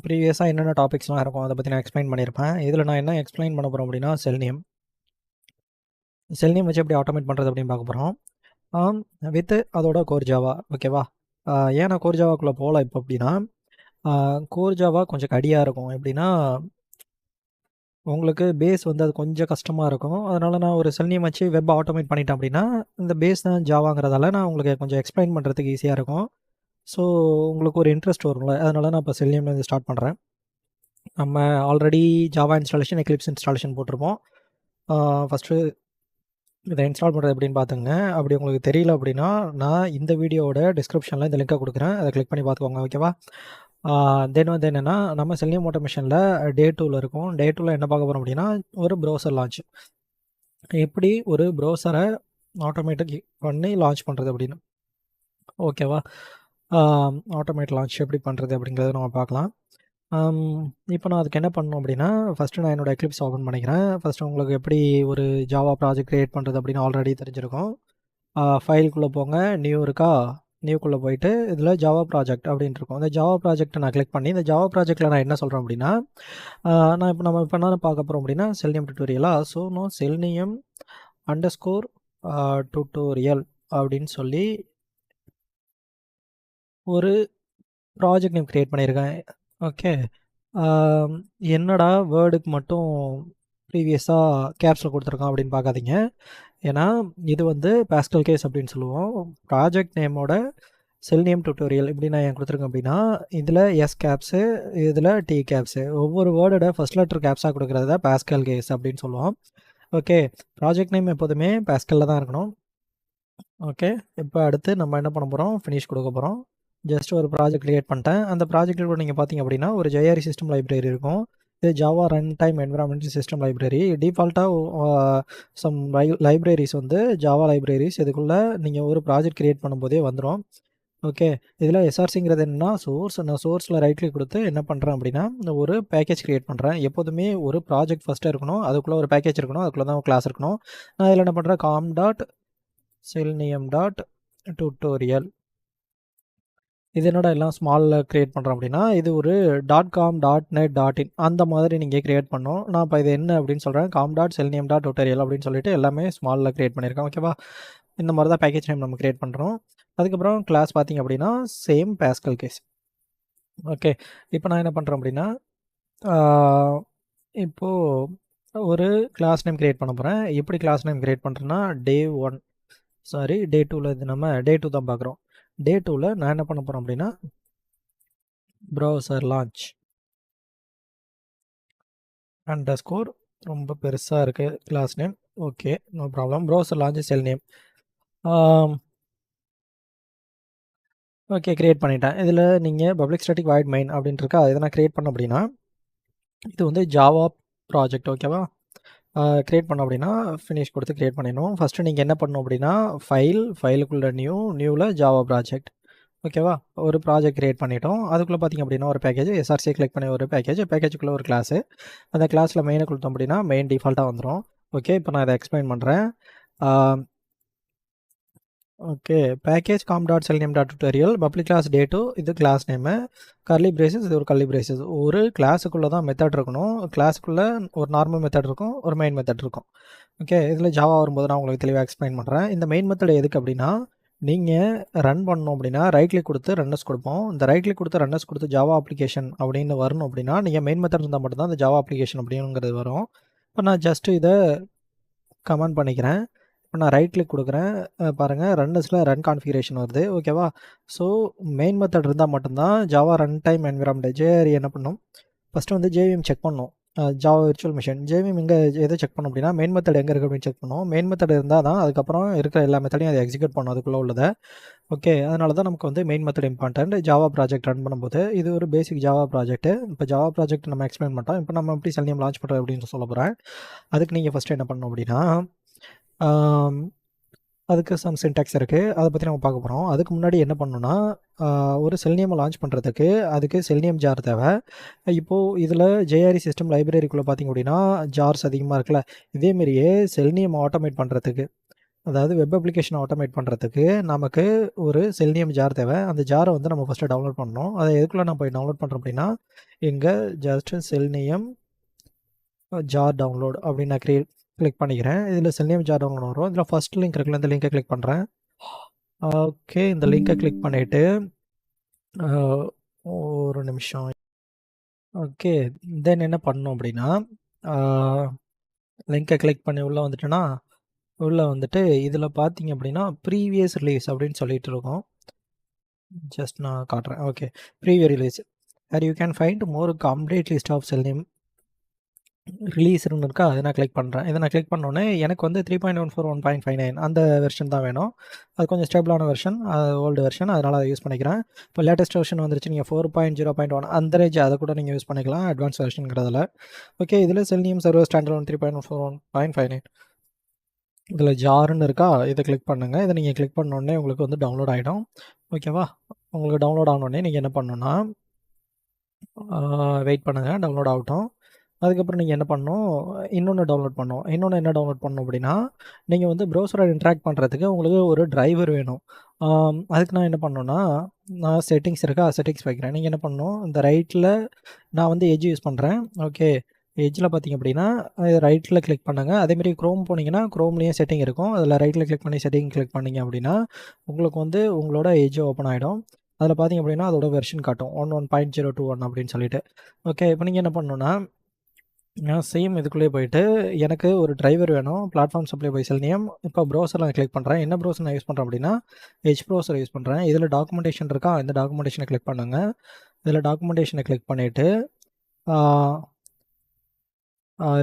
ப்ரீவியஸாக என்னென்ன டாபிக்ஸ்லாம் இருக்கும் அதை பற்றி நான் எக்ஸ்பிளைன் பண்ணியிருப்பேன். இதில் நான் என்ன எக்ஸ்பிளைன் பண்ண போகிறோம் அப்படின்னா செல்னியம் வச்சு எப்படி ஆட்டோமேட் பண்ணுறது அப்படின்னு பார்க்க போகிறோம். வித் அதோட கோர் ஜாவா. ஓகேவா? ஏன் நான் கோர் ஜாவாக்குள்ளே போகல இப்போ அப்படின்னா, கோர் ஜாவா கொஞ்சம் கடியாக இருக்கும். எப்படின்னா உங்களுக்கு பேஸ் வந்து அது கொஞ்சம் கஷ்டமாக இருக்கும். அதனால் நான் ஒரு செல்னியம் வச்சு வெப் ஆட்டோமேட் பண்ணிட்டேன் அப்படின்னா, இந்த பேஸ் தான் ஜாவாங்கிறதால நான் உங்களுக்கு கொஞ்சம் எக்ஸ்பிளைன் பண்ணுறதுக்கு ஈஸியாக இருக்கும். ஸோ உங்களுக்கு ஒரு இன்ட்ரெஸ்ட் வரும்ல, அதனால நான் இப்போ செல்னியம்லேருந்து ஸ்டார்ட் பண்ணுறேன். நம்ம already Java installation, Eclipse installation போட்டிருப்போம். ஃபஸ்ட்டு இதை இன்ஸ்டால் பண்ணுறது எப்படின்னு பார்த்துங்க. அப்படி உங்களுக்கு தெரியல அப்படின்னா, நான் இந்த வீடியோவோட டிஸ்கிரிப்ஷனில் இந்த லிங்கை கொடுக்குறேன். அதை கிளிக் பண்ணி பார்த்துக்கோங்க. ஓகேவா? தென் வந்து என்னென்னா, நம்ம செல்னியம் ஆட்டோமேஷனில் டே 2ல் இருக்கும். டே 2ல் என்ன பார்க்க போகிறோம் அப்படின்னா, ஒரு ப்ரௌசர் லான்ச். எப்படி ஒரு ப்ரௌசரை ஆட்டோமேட்டிக் பண்ணி லான்ச் பண்ணுறது அப்படின்னு. ஓகேவா? ஆட்டோமேட் லான்ச் எப்படி பண்ணுறது அப்படிங்கிறத நம்ம பார்க்கலாம். இப்போ நான் அதுக்கு என்ன பண்ணணும் அப்படின்னா, ஃபஸ்ட்டு நான் என்னோடய எக்லிப்ஸ் ஓப்பன் பண்ணிக்கிறேன். ஃபஸ்ட்டு உங்களுக்கு எப்படி ஒரு ஜாவா ப்ராஜெக்ட் க்ரியேட் பண்ணுறது அப்படின்னு ஆல்ரெடி தெரிஞ்சிருக்கும். ஃபைலுக்குள்ளே போங்க, நியூ இருக்கா? நியூக்குள்ளே போயிட்டு இதில் ஜாவா ப்ராஜெக்ட் அப்படின்ட்டு இருக்கும். இந்த ஜாவா ப்ராஜெக்ட்டை நான் கிளிக் பண்ணி, இந்த ஜாவா ப்ராஜெக்ட்டில் நான் என்ன சொல்கிறேன் அப்படின்னா, நம்ம இப்போ என்ன பார்க்க போகிறோம் அப்படின்னா, செல்னியம் டியூட்டோரியலா? ஸோ நான் செல்னியம் அண்டர்ஸ்கோர் டியூட்டோரியல் அப்படின்னு சொல்லி ஒரு ப்ராஜெக்ட் நேம் க்ரியேட் பண்ணியிருக்கேன். ஓகே. என்னடா வேர்டுக்கு மட்டும் ப்ரீவியஸாக கேப்ஸில் கொடுத்துருக்கான் அப்படின்னு பார்க்காதீங்க. ஏன்னா இது வந்து பாஸ்கல் கேஸ் அப்படின்னு சொல்லுவோம். ப்ராஜெக்ட் நேமோட செல்னியம் டியூட்டோரியல் இப்படி நான் ஏன் கொடுத்துருக்கேன் அப்படின்னா, இதில் எஸ் கேப்ஸு, இதில் டி கேப்ஸு, ஒவ்வொரு வேர்டோட ஃபஸ்ட் லெட்டர் கேப்ஸாக கொடுக்குறத பாஸ்கல் கேஸ் அப்படின்னு சொல்லுவோம். ஓகே. ப்ராஜெக்ட் நேம் எப்போதுமே பாஸ்கலில் தான் இருக்கணும். ஓகே. இப்போ அடுத்து நம்ம என்ன பண்ண போகிறோம், ஃபினிஷ் கொடுக்க போகிறோம். ஜஸ்ட் ஒரு ப்ராஜெக்ட் க்ரியேட் பண்ணிட்டேன். அந்த ப்ராஜெக்ட்டில் கூட நீங்கள் பார்த்தீங்க அப்படின்னா, ஒரு JRE சிஸ்டம் லைப்ரரி இருக்கும். இது Java run time environment system library. டிஃபால்ட்டாக சம் லைப்ரரிஸ் வந்து ஜாவா லைப்ரரிஸ் இதுக்குள்ளே நீங்கள் ஒரு ப்ராஜெக்ட் க்ரியேட் பண்ணும்போதே வந்துடும். ஓகே. இதில் எஸ்ஆர்சிங்கிறது என்னென்னா சோர்ஸ். நான் சோர்ஸில் ரைட் கிளிக் கொடுத்து என்ன பண்ணுறேன் அப்படின்னா, ஒரு பேக்கேஜ் க்ரியேட் பண்ணுறேன். எப்போதுமே ஒரு ப்ராஜெக்ட் ஃபஸ்ட்டாக இருக்கணும், அதுக்குள்ளே ஒரு பேக்கேஜ் இருக்கணும், அதுக்குள்ளே தான் ஒரு கிளாஸ் இருக்கணும். நான் இதில் என்ன பண்ணுறேன், com.selenium.tutorial. இது என்னடா எல்லாம் ஸ்மாலில் க்ரியேட் பண்ணுறோம் அப்படின்னா, இது ஒரு .com .net .in அந்த மாதிரி நீங்கள் க்ரியேட் பண்ணணும். நான் இப்போ இது என்ன அப்படின்னு சொல்கிறேன், com.selenium.tutorial அப்படின்னு சொல்லிட்டு எல்லாமே ஸ்மாலில் க்ரியேட் பண்ணியிருக்கேன். ஓகேவா? இந்த மாதிரி தான் பேக்கேஜ் நேம் நம்ம க்ரியேட் பண்ணுறோம். அதுக்கப்புறம் கிளாஸ் பார்த்திங்க அப்படின்னா சேம் பாஸ்கல் கேஸ். ஓகே. இப்போ நான் என்ன பண்ணுறேன் அப்படின்னா, இப்போது ஒரு கிளாஸ் நேம் க்ரியேட் பண்ண போகிறேன். எப்படி கிளாஸ் நேம் க்ரியேட் பண்ணுறேன்னா, டே 2ல் இது நம்ம டே 2 தான் பார்க்குறோம். டே 2ல் நான் என்ன பண்ண போகிறேன் அப்படின்னா, ப்ரௌசர் லான்ச் அண்டர்ஸ்கோர் ரொம்ப பெருசாக இருக்குது class name. Okay, no problem. Browser launch cell name. Okay, create பண்ணிட்டேன். இதில் நீங்கள் பப்ளிக் ஸ்டாட்டிக் வாய்ட் மெயின் அப்படின்ட்டு இருக்கா, இதை நான் க்ரியேட் பண்ண அப்படின்னா, இது வந்து ஜாவா ப்ராஜெக்ட். ஓகேவா? க்ரியேட் பண்ணோம் அப்படின்னா ஃபினிஷ் கொடுத்து க்ரியேட் பண்ணிடணும். ஃபஸ்ட்டு நீங்கள் என்ன பண்ணணும் அப்படின்னா, ஃபைலுக்குள்ளே நியூவில் ஜாவா ப்ராஜெக்ட். ஓகேவா? ஒரு ப்ராஜெக்ட் க்ரியேட் பண்ணிட்டோம். அதுக்குள்ளே பார்த்திங்க அப்படின்னா ஒரு பேக்கேஜ் எஸ்ஆர்சியை கிளிக் பண்ணி ஒரு பேக்கேஜுக்குள்ளே ஒரு கிளாஸு. அந்த கிளாஸில் மெயினை கொடுத்தோம் அப்படின்னா மெயின் டிஃபால்ட்டாக வந்துடும். ஓகே. இப்போ நான் இதை எக்ஸ்பிளைன் பண்ணுறேன். Okay. Package com.selenium.tutorial public class day 2 இது கிளாஸ் நேமு. கர்லி பிரேசஸ் இது ஒரு கர்லி பிரேசஸ். ஒரு கிளாஸுக்குள்ளே தான் மெத்தட் இருக்கணும். கிளாஸுக்குள்ளே ஒரு நார்மல் மெத்தட் இருக்கும், ஒரு மெயின் மெத்தட் இருக்கும். ஓகே. இதில் ஜாவா வரும்போது நான் உங்களுக்கு தெளிவாக எக்ஸ்பிளைன் பண்ணுறேன். இந்த மெயின் மெத்தட் எதுக்கு அப்படின்னா, நீங்கள் ரன் பண்ணணும் அப்படின்னா ரைட் கிளிக் கொடுத்து ரன்னர்ஸ் கொடுப்போம். இந்த ரைட் கிளிக் கொடுத்து ரன்னர்ஸ் கொடுத்து ஜாவா அப்ளிகேஷன் அப்படின்னு வரணும் அப்படின்னா, நீங்கள் மெயின் மெத்தட் இருந்தால் மட்டும்தான் அந்த ஜாவா அப்ளிகேஷன் அப்படிங்கிறது வரும். இப்போ நான் ஜஸ்ட்டு இதை கமெண்ட் பண்ணிக்கிறேன். இப்போ நான் ரைட் கிளிக் கொடுக்குறேன். பாருங்கள், ரன்னர்ஸில் ரன் கான்ஃபிகரேஷன் வருது. ஓகேவா? ஸோ மெயின் மெத்தட் இருந்தால் மட்டும்தான் Java run time environment JRE என்ன பண்ணும், ஃபஸ்ட்டு வந்து JVM செக் பண்ணணும். ஜாவா விர்ச்சுவல் மிஷின் JVM இங்கே எதை செக் பண்ணணும் அப்படின்னா, மெயின் மெத்தட் எங்கே இருக்குது அப்படின்னு செக் பண்ணுவோம். மெயின் மெத்தட் இருந்தால் தான் அதுக்கப்புறம் இருக்கிற எல்லா மெத்தடையும் அதை எக்ஸிக்யூட் பண்ணும் அதுக்குள்ளே உள்ளதை. ஓகே. அதனால தான் நமக்கு வந்து main method important Java project run பண்ணும்போது. இது ஒரு பேசிக் ஜாவா ப்ராஜெக்ட்டு. இப்போ ஜாவா ப்ராஜெக்ட் நம்ம எக்ஸ்பிளைன் பண்ணிட்டோம். இப்போ நம்ம எப்படி செல்னியம் லான்ச் பண்ணுறது அப்படின்னு சொல்ல போகிறேன். அதுக்கு நீங்கள் ஃபஸ்ட்டு என்ன பண்ணணும் அப்படின்னா, அதுக்கு சம் சின்டாக்ஸ் இருக்குது, அதை பற்றி நம்ம பார்க்க போகிறோம். அதுக்கு முன்னாடி என்ன பண்ணணும்னா, ஒரு செல்னியம் லான்ச் பண்ணுறதுக்கு அதுக்கு செல்னியம் ஜார் தேவை. இப்போது இதில் JRE சிஸ்டம் லைப்ரரிக்குள்ளே பார்த்திங்க அப்படின்னா ஜார்ஸ் அதிகமாக இருக்குல்ல, இதேமாரியே செல்னியம் ஆட்டோமேட் பண்ணுறதுக்கு அதாவது வெப் அப்ளிகேஷன் ஆட்டோமேட் பண்ணுறதுக்கு நமக்கு ஒரு செல்னியம் ஜார் தேவை. அந்த ஜாரை வந்து நம்ம ஃபஸ்ட்டு டவுன்லோட் பண்ணணும். அதை எதுக்குள்ள நான் போய் டவுன்லோட் பண்ணுறேன் அப்படின்னா, இங்கே ஜஸ்ட் செல்னியம் ஜார் டவுன்லோட் அப்படின்னு நான் கிளிக் பண்ணிக்கிறேன். இதில் செல்னியம் ஜார் டவுன்லோட் வரும். இதில் ஃபஸ்ட் லிங்க் இருக்குல்ல, இந்த லிங்கை கிளிக் பண்ணுறேன். ஓகே, இந்த லிங்கை கிளிக் பண்ணிவிட்டு ஒரு நிமிஷம். ஓகே, தென் என்ன பண்ணணும் அப்படின்னா, லிங்கை கிளிக் பண்ணி உள்ளே வந்துட்டேன்னா, உள்ளே வந்துட்டு இதில் பார்த்தீங்க அப்படின்னா ப்ரீவியஸ் ரிலீஸ் அப்படின்னு சொல்லிட்டு இருக்கோம். ஜஸ்ட் நான் காட்டுறேன். Okay, previous release where you can find more complete list of Selenium ரிலீஸ்னு இருக்கா, அதை நான் கிளிக் பண்ணுறேன். இதை நான் கிளிக் பண்ணோன்னே எனக்கு வந்து 3.14 1.59 அந்த வெர்ஷன் தான் வேணும். அது கொஞ்சம் ஸ்டேபிளான வெர்ஷன், அது ஓல்டு வெர்ஷன், அதனால் அதை யூஸ் பண்ணிக்கிறேன். இப்போ லேட்டஸ்ட் வெர்ஷன் வந்துருச்சு, நீங்கள் 4.0.1 அந்த ரேஞ்ச் அதை கூட நீங்கள் யூஸ் பண்ணிக்கலாம் அட்வான்ஸ் வெர்ஷனுங்கிறதுல. ஓகே, இதில் செல்னியம் சர்வர் ஸ்டாண்டர்ட் 3.14 1.59 இதில் ஜாருன்னு இருக்கா, இதை கிளிக் பண்ணுங்கள். இதை நீங்கள் கிளிக் பண்ணோடனே உங்களுக்கு வந்து டவுன்லோட் ஆகிடும். ஓகேவா, உங்களுக்கு டவுன்லோட் ஆனோடனே நீங்கள் என்ன பண்ணணுன்னா, வெயிட் பண்ணுங்கள், டவுன்லோட் ஆகட்டும். அதுக்கப்புறம் நீங்கள் என்ன பண்ணணும், இன்னொன்று டவுன்லோட் பண்ணணும். இன்னொன்று என்ன டவுன்லோட் பண்ணணும் அப்படின்னா, நீங்கள் வந்து ப்ரௌசரோட இன்ட்ராக்ட் பண்ணுறதுக்கு உங்களுக்கு ஒரு டிரைவர் வேணும். அதுக்கு நான் என்ன பண்ணணுன்னா, நான் செட்டிங்ஸ் இருக்கா, செட்டிங்ஸ் வைக்கிறேன். நீங்கள் என்ன பண்ணணும், இந்த ரைட்டில் நான் வந்து எட்ஜ் யூஸ் பண்ணுறேன். ஓகே, எட்ஜில் பார்த்தீங்க அப்படின்னா ரைட்டில் கிளிக் பண்ணுங்கள். அதேமாரி க்ரோம் போனீங்கன்னா க்ரோம்லேயும் செட்டிங் இருக்கும். அதில் ரைட்டில் கிளிக் பண்ணி செட்டிங் கிளிக் பண்ணிங்க அப்படின்னா உங்களுக்கு வந்து உங்களோட எட்ஜ் ஓப்பன் ஆகிடும். அதில் பார்த்தீங்க அப்படின்னா அதோட வெர்ஷன் காட்டும் 1.021 அப்படின்னு சொல்லிட்டு. ஓகே, இப்போ நீங்கள் என்ன பண்ணணுன்னா, நான் சேம் இதுக்குள்ளேயே போயிட்டு எனக்கு ஒரு டிரைவர் வேணும், பிளாட்ஃபார்ம் சப்ளை பை செல்னியம். இப்போ ப்ரௌசர் நான் கிளிக் பண்ணுறேன். என்ன ப்ரௌசர் நான் யூஸ் பண்ணுறேன் அப்படின்னா எட்ஜ் ப்ரௌசர் யூஸ் பண்ணுறேன். இதில் டாக்குமெண்டேஷன் இருக்கா, இந்த டாக்குமெண்டேஷனை கிளிக் பண்ணுங்கள். இதில் டாக்குமெண்டேஷனை கிளிக் பண்ணிவிட்டு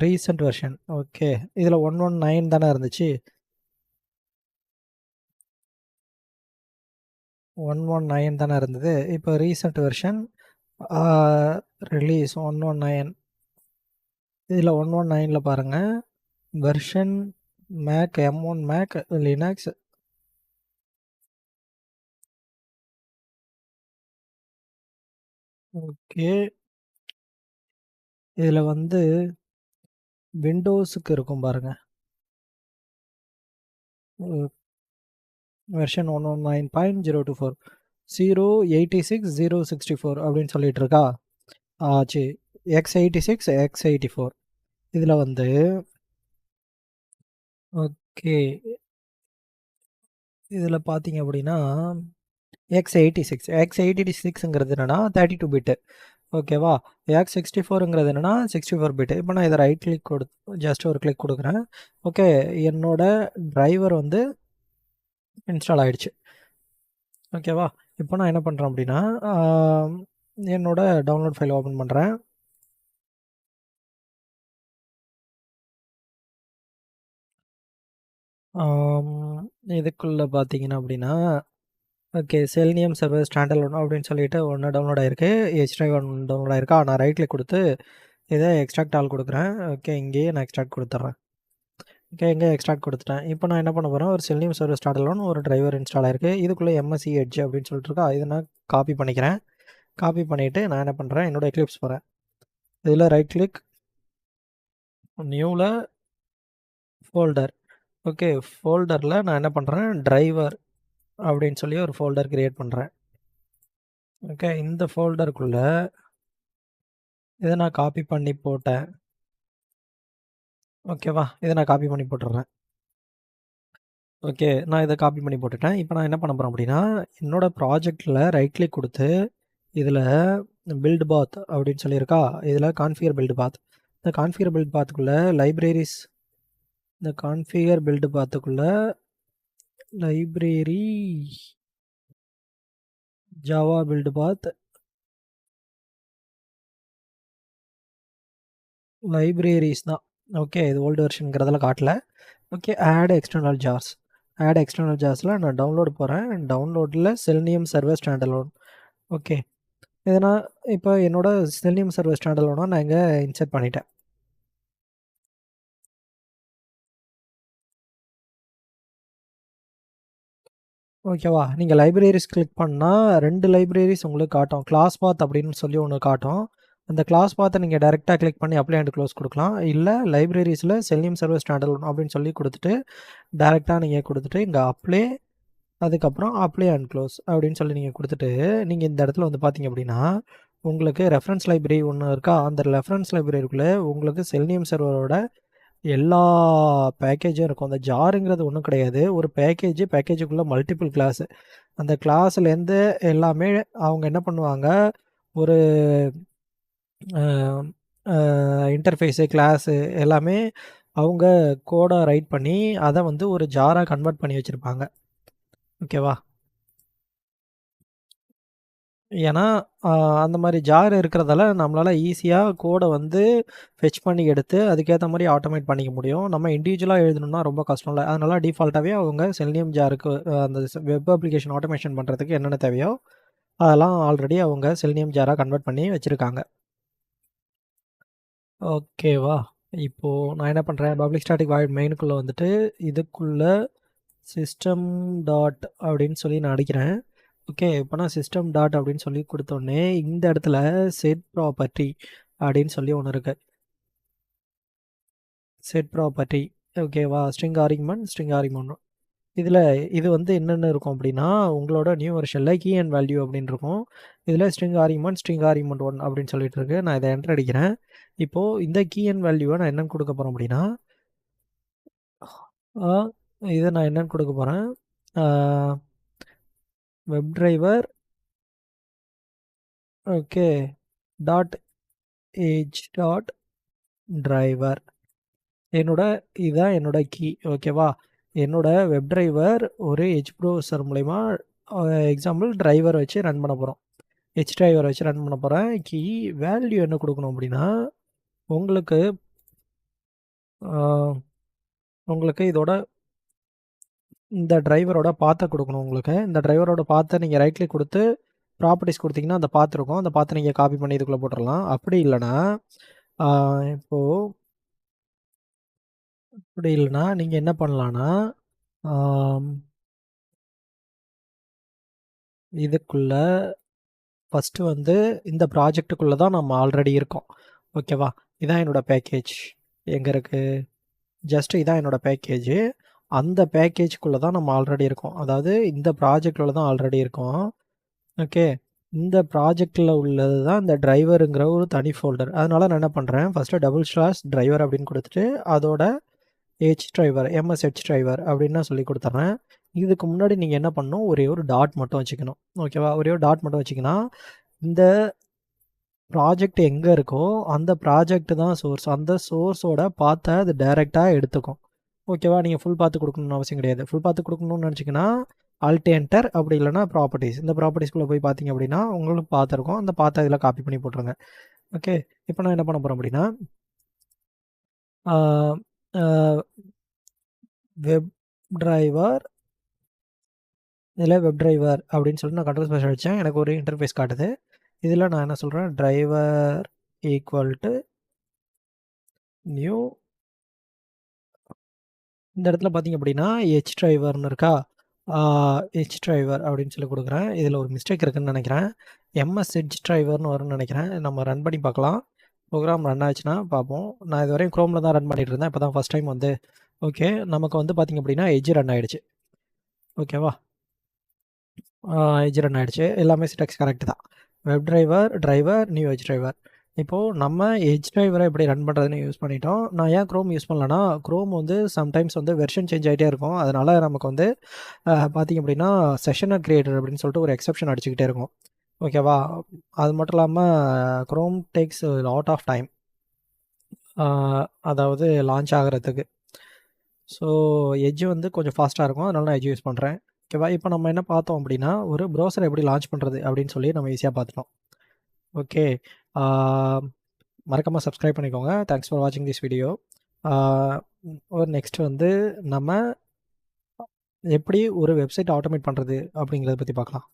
ரீசெண்ட் வெர்ஷன். ஓகே, இதில் 119 தானே இருந்துச்சு, 119 தானே இருந்தது. இப்போ ரீசெண்ட் வெர்ஷன் ரிலீஸ் 119. இதில் 119ல் பாருங்கள், version Mac M1 Mac Linux. Okay, இதில் வந்து விண்டோஸுக்கு இருக்கும் பாருங்கள், வெர்ஷன் 119.024 086 அப்படின்னு சொல்லிட்டு இருக்கா. ஆச்சு, X86 X84. இதில் வந்து ஓகே, இதில் பார்த்தீங்க அப்படின்னா X86ங்கிறது என்னென்னா 32 பிட்டு. ஓகேவா, X64ங்கிறது என்னென்னா 64 பிட்டு. இப்போ நான் இதை ரைட் கிளிக் ஜஸ்ட் ஒரு கிளிக் கொடுக்குறேன். ஓகே, என்னோட டிரைவர் வந்து இன்ஸ்டால் ஆகிடுச்சு. ஓகேவா, இப்போ நான் என்ன பண்ணுறேன் அப்படின்னா என்னோட டவுன்லோட் ஃபைல் ஓப்பன் பண்ணுறேன். இதுக்குள்ளே பார்த்தீங்கன்னா அப்படின்னா okay, selenium server standard one அப்படின்னு சொல்லிட்டு ஒன்று டவுன்லோட் ஆகிருக்கு, H drive 1 டவுன்லோட் ஆகிருக்கா. நான் ரைட் கிளிக் கொடுத்து இதை எக்ஸ்ட்ராக்ட் ஆல் கொடுக்குறேன். ஓகே, இங்கேயே நான் எக்ஸ்ட்ராக்ட் கொடுத்துட்றேன். ஓகே, இங்கே எக்ஸ்ட்ராக்ட் கொடுத்துட்டேன். இப்போ நான் என்ன பண்ண போகிறேன், ஒரு செல்னியம் சர்வர் ஸ்டாண்டர்ட் ஒன் ஒரு டிரைவர் இன்ஸ்டால் ஆகிருக்கு. இதுக்குள்ளே MSC எட்ஜ் அப்படின்னு சொல்லிட்டு இருக்கா, இதை நான் காப்பி பண்ணிக்கிறேன். காப்பி பண்ணிவிட்டு நான் என்ன பண்ணுறேன், என்னோட எக்லிப்ஸ் போகிறேன். இதில் ரைட் கிளிக், நியூவில் ஃபோல்டர். ஓகே, ஃபோல்டரில் நான் என்ன பண்ணுறேன், டிரைவர் அப்படின்னு சொல்லி ஒரு ஃபோல்டர் க்ரியேட் பண்ணுறேன். ஓகே, இந்த ஃபோல்டருக்குள்ளே இதை நான் காப்பி பண்ணி போட்டேன். ஓகேவா, இதை நான் காப்பி பண்ணி போட்டுடுறேன். ஓகே, நான் இதை காப்பி பண்ணி போட்டுட்டேன். இப்போ நான் என்ன பண்ண போகிறேன் அப்படின்னா, என்னோடய ப்ராஜெக்டில் ரைட் கிளிக் கொடுத்து இதில் பில்ட் பாத் அப்படின்னு சொல்லியிருக்கா, இதில் கான்ஃபிகர் பில்ட் பாத். இந்த கான்ஃபிகர் பில்ட் பாத்துக்குள்ளே லைப்ரரிஸ், இந்த கான்ஃபிகர் பில்ட் பாத்துக்குள்ளே library Java build path, libraries தான். ஓகே, இது ஓல்டு வெர்ஷனுங்கிறதெல்லாம் காட்டல. Okay, add external jars. Add external ஜார்ஸில் நான் டவுன்லோட் போகிறேன். டவுன்லோடில் Selenium server standard one. Okay, இதை நான் இப்போ என்னோட செல்னியம் சர்வர் ஸ்டாண்டர்ட் ஒன்னா நான் இங்கே இன்சர்ட் பண்ணிட்டேன். ஓகேவா, நீங்கள் லைப்ரரிஸ் கிளிக் பண்ணால் 2 லைப்ரரிஸ் உங்களுக்கு காட்டும். கிளாஸ் பாத் அப்படின்னு சொல்லி ஒன்று காட்டும். அந்த கிளாஸ் பார்த்து நீங்கள் டைரெக்டாக கிளிக் பண்ணி அப்ளை அண்ட் க்ளோஸ் கொடுக்கலாம். இல்லை லைப்ரரிஸில் செல்லியம் சர்வர் ஸ்டாண்டர்ட் அப்படின்னு சொல்லி கொடுத்துட்டு டைரெக்டாக நீங்கள் கொடுத்துட்டு இங்கே அப்ளை, அதுக்கப்புறம் அப்ளை அண்ட் க்ளோஸ் அப்படின்னு சொல்லி நீங்கள் கொடுத்துட்டு நீங்கள் இந்த இடத்துல வந்து பார்த்தீங்க அப்படின்னா உங்களுக்கு ரெஃபரன்ஸ் லைப்ரரி ஒன்று இருக்கா, அந்த ரெஃபரன்ஸ் லைப்ரரிக்குள்ளே உங்களுக்கு செல்லியம் சர்வரோட எல்லா பேக்கேஜும் இருக்கும். அந்த ஜாருங்கிறது ஒன்றும் கிடையாது. ஒரு பேக்கேஜுக்குள்ளே மல்டிபிள் கிளாஸு. அந்த கிளாஸ்லேருந்து எல்லாமே அவங்க என்ன பண்ணுவாங்க, ஒரு இன்டர்ஃபேஸு, கிளாஸு எல்லாமே அவங்க கோடாக ரைட் பண்ணி அதை வந்து ஒரு ஜாராக கன்வெர்ட் பண்ணி வச்சுருப்பாங்க. ஓகேவா? ஏன்னா அந்த மாதிரி ஜார் இருக்கிறதால நம்மளால் ஈஸியாக கோடை வந்து ஃபெச் பண்ணி எடுத்து அதுக்கேற்ற மாதிரி ஆட்டோமேட் பண்ணிக்க முடியும். நம்ம இண்டிவிஜுவலாக எழுதணும்னா ரொம்ப கஷ்டம் இல்லை. அதனால டிஃபால்ட்டாகவே அவங்க செல்லியம் ஜாருக்கு அந்த வெப் அப்ளிகேஷன் ஆட்டோமேஷன் பண்ணுறதுக்கு என்னென்ன தேவையோ அதெல்லாம் ஆல்ரெடி அவங்க செல்லியம் ஜாராக கன்வெர்ட் பண்ணி வச்சுருக்காங்க. ஓகேவா? இப்போது நான் என்ன பண்ணுறேன், பப்ளிக் ஸ்டாட்டிக் வாய்ட் மெயினுக்குள்ளே வந்துட்டு இதுக்குள்ளே சிஸ்டம் டாட் அப்படின்னு சொல்லி நான் அடிக்கிறேன். ஓகே, இப்போ நான் சிஸ்டம் டாட் அப்படின்னு சொல்லி கொடுத்தோடனே இந்த இடத்துல செட் ப்ராப்பர்ட்டி அப்படின்னு சொல்லி ஒன்று இருக்கு. செட் ப்ராப்பர்ட்டி ஓகேவா, ஸ்ட்ரிங் ஆர்குமெண்ட் இதில் இது வந்து என்னென்ன இருக்கும் அப்படின்னா உங்களோட நியூ வெர்ஷனில் கீ அண்ட் வேல்யூ அப்படின்னு இருக்கும். இதில் ஸ்ட்ரிங் ஆர்குமெண்ட் 1 அப்படின்னு சொல்லிட்டு இருக்கு. நான் இதை என்டர் அடிக்கிறேன். இப்போது இந்த கீ அண்ட் வேல்யூவை நான் என்னென்னு கொடுக்க போகிறேன் அப்படின்னா இதை நான் என்னென்னு கொடுக்க போகிறேன், web driver okay dot age dot driver இதுதான் என்னோட கீ. ஓகேவா, என்னோட வெப் டிரைவர் ஒரு ஹெச் ப்ரௌசர் மூலயமா எக்ஸாம்பிள் டிரைவர் வச்சு ரன் பண்ண போகிறோம். ஹெச் டிரைவர் வச்சு ரன் பண்ண போகிறேன். கீ வேல்யூ என்ன கொடுக்கணும் அப்படின்னா உங்களுக்கு இதோட இந்த டிரைவரோட பாத்தை கொடுக்கணும். உங்களுக்கு இந்த டிரைவரோட பாத்தை நீங்கள் ரைட் கிளிக் கொடுத்து ப்ராப்பர்ட்டிஸ் கொடுத்தீங்கன்னா அந்த பாத்து இருக்கும். அந்த பாத்தை நீங்கள் காப்பி பண்ணி இதுக்குள்ளே போட்டுடலாம். அப்படி இல்லைன்னா நீங்கள் என்ன பண்ணலான்னா இதுக்குள்ள ஃபஸ்ட்டு வந்து இந்த ப்ராஜெக்ட்டுக்குள்ளே தான் நம்ம ஆல்ரெடி இருக்கோம். ஓகேவா, இதான் என்னோடய பேக்கேஜ். எங்கே இருக்குது, ஜஸ்ட்டு இதான் என்னோடய பேக்கேஜு. அந்த பேக்கேஜுக்குள்ளே தான் நம்ம ஆல்ரெடி இருக்கோம். அதாவது இந்த ப்ராஜெக்டில் தான் ஆல்ரெடி இருக்கோம். ஓகே, இந்த ப்ராஜெக்டில் உள்ளது தான் இந்த டிரைவருங்கிற ஒரு தனி ஃபோல்டர். அதனால் நான் என்ன பண்ணுறேன், ஃபஸ்ட்டு /டிரைவர் அப்படின்னு கொடுத்துட்டு அதோட ஹெச் டிரைவர் எம்எஸ்ஹெச் டிரைவர் அப்படின்னு நான் சொல்லி கொடுத்துட்றேன். இதுக்கு முன்னாடி நீங்கள் என்ன பண்ணணும், ஒரே ஒரு டாட் மட்டும் வச்சுக்கணும். ஓகேவா, ஒரே ஒரு டாட் மட்டும் வச்சிங்கன்னா இந்த ப்ராஜெக்ட் எங்கே இருக்கோ அந்த ப்ராஜெக்ட் தான் சோர்ஸ். அந்த சோர்ஸோட பார்த்த அது டைரெக்டாக எடுத்துக்கும். ஓகேவா, நீங்கள் ஃபுல் பார்த்து கொடுக்கணும்னு அவசியம் கிடையாது. ஃபுல் பார்த்து கொடுக்கணும்னு நினச்சிங்கன்னா ஆல்ட் என்டர், அப்படி இல்லைனா ப்ராப்பர்ட்டிஸ். இந்த ப்ராப்பர்ட்டிஸ்குள்ளே போய் பார்த்தீங்க அப்படின்னா உங்களுக்கு பார்த்துருக்கும். அந்த பார்த்த இதில் காப்பி பண்ணி போட்டுருங்க. ஓகே, இப்போ நான் என்ன பண்ண போகிறேன் அப்படின்னா வெப் டிரைவர் இதில் வெப் டிரைவர் அப்படின்னு சொல்லிட்டு நான் கண்ட்ரோல் ஸ்பேஸ் அடித்தேன். எனக்கு ஒரு இன்டர்ஃபேஸ் காட்டுது. இதில் நான் என்ன சொல்கிறேன், டிரைவர் ஈக்குவல் டு நியூ. இந்த இடத்துல பார்த்தீங்க அப்படின்னா ஹெச் டிரைவர்னு இருக்கா, ஹெச் டிரைவர் அப்படின்னு சொல்லி கொடுக்குறேன். இதில் ஒரு மிஸ்டேக் இருக்குதுன்னு நினைக்கிறேன். எம்எஸ்ஹெச் டிரைவர்னு வரும்னு நினைக்கிறேன். நம்ம ரன் பண்ணி பார்க்கலாம். ப்ரோக்ராம் ரன் ஆச்சுன்னா பார்ப்போம். நான் இது வரையும் க்ரோமில் தான் ரன் பண்ணிகிட்டு இருந்தேன். இப்போ தான் ஃபஸ்ட் டைம் வந்து ஓகே நமக்கு வந்து பார்த்திங்க அப்படின்னா எட்ஜ் ரன் ஆகிடுச்சு. ஓகேவா, எட்ஜ் ரன் ஆகிடுச்சு. எல்லாமே சின்டாக்ஸ் கரெக்ட் தான். Web driver new H driver. இப்போது நம்ம ஹெச் டிரைவரை எப்படி ரன் பண்ணுறதுன்னு யூஸ் பண்ணிட்டோம். நான் ஏன் க்ரோம் யூஸ் பண்ணலன்னா, க்ரோம் வந்து சம்டைம்ஸ் வந்து வெர்ஷன் சேஞ்ச் ஆகிட்டே இருக்கும். அதனால் நமக்கு வந்து பார்த்திங்க அப்படின்னா செஷனர் கிரியேட்டர் அப்படின்னு சொல்லிட்டு ஒரு எக்ஸப்ஷன் அடிச்சுக்கிட்டே இருக்கும். ஓகேவா, அது மட்டும் இல்லாமல் Chrome takes lot of time, அதாவது லான்ச் ஆகிறதுக்கு. ஸோ எட்ஜ் வந்து கொஞ்சம் ஃபாஸ்ட்டாக இருக்கும். அதனால நான் எட்ஜ் யூஸ் பண்ணுறேன். ஓகேவா, இப்போ நம்ம என்ன பார்த்தோம் அப்படின்னா ஒரு ப்ரௌசரை எப்படி லான்ச் பண்ணுறது அப்படின்னு சொல்லி நம்ம ஈஸியாக பார்த்துட்டோம். ஓகே, மறக்காமல் சப்ஸ்கிரைப் பண்ணிக்கோங்க. தேங்க்ஸ் ஃபார் வாட்சிங் திஸ் வீடியோ. ஒரு நெக்ஸ்ட் வந்து நம்ம எப்படி ஒரு வெப்சைட் ஆட்டோமேட் பண்ணுறது அப்படிங்கிறத பற்றி பார்க்கலாம்.